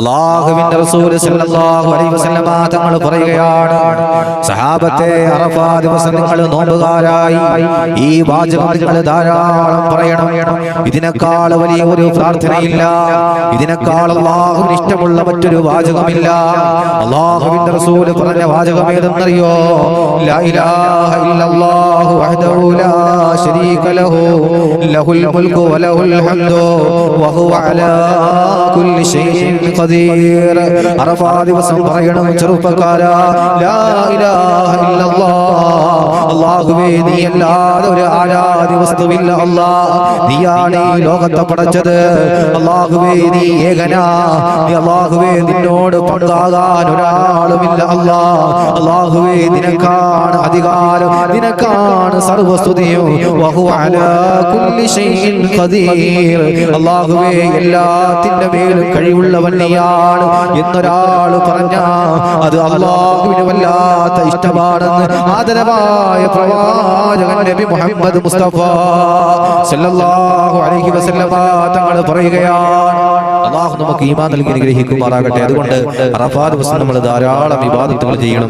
അല്ലാഹുവിന്റെ റസൂൽ സല്ലല്ലാഹു അലൈഹി വസല്ലമ തങ്ങൾ പറയുകയാണ്, സഹാബത്തെ അറഫാ ദിവസം നിങ്ങൾ നോമ്പുകാരായി ഈ വാചകം നിങ്ങൾ ധാരാളം പറയണം. ഇതിനേക്കാൾ വലിയ ഒരു പ്രാർത്ഥനയില്ല, ഇതിനേക്കാൾ അല്ലാഹുവിന് ഇഷ്ടമുള്ള മറ്റൊരു വാചകമില്ല. അല്ലാഹുവിന്റെ റസൂൽ പറഞ്ഞ വാചകം ഏതെന്നറിയോ? ലാ ഇലാഹ ഇല്ലല്ലാഹു വഹ്ദഹു ലാ ശരീക ലഹു ലഹുൽ മുൽക്കു വലഹുൽ ഹംദു വഹുവ അലാ കുല്ലി ഷൈഇൻ ഖദീർ. അറഫാ ദിവസം പറയണം ചെറുപ്പക്കാരാ, ലാ ഇലാഹ ഇല്ലല്ലാഹ്, അല്ലാഹുവേ നീ അല്ലാതെ ഒരു ആരാധ്യ വസ്തുവില്ല അല്ലാഹ്, നീയാണ് ഈ ലോകത്തെ പടച്ചത്. അല്ലാഹുവേ നീ ഏകനാ, അല്ലാഹുവേ നിന്നോട് പങ്കാകാൻ ഒരാളുമില്ല അല്ലാഹ്. അല്ലാഹുവേ നിനക്കാണ് അധികാരം, നിനക്കാണ് സർവസ്തുതിയും. വഹുവ അലാ കുല്ലി ഷൈഇൻ ഖദീർ, അല്ലാഹുവേ എല്ലാത്തിന്റെ മേലും കഴിവുള്ളവൻ നീയാണ് എന്നൊരാൾ പറഞ്ഞ അത് അല്ലാഹുവിന് വല്ലാത്ത ഇഷ്ടമാണെന്ന് ആദരവായ പ്രവാചകൻ നബി മുഹമ്മദ് മുസ്തഫ സല്ലല്ലാഹു അലൈഹി വസല്ലമ തങ്ങൾ പറയുകയാണ്. അല്ലാഹു നമുക്ക് ഈമാൻ നൽകി അനുഗ്രഹിക്കുമാറാകട്ടെ. അതുകൊണ്ട് അറഫാ ദിവസം നമ്മൾ ധാരാളം ഇബാദത്തുകൾ ചെയ്യണം.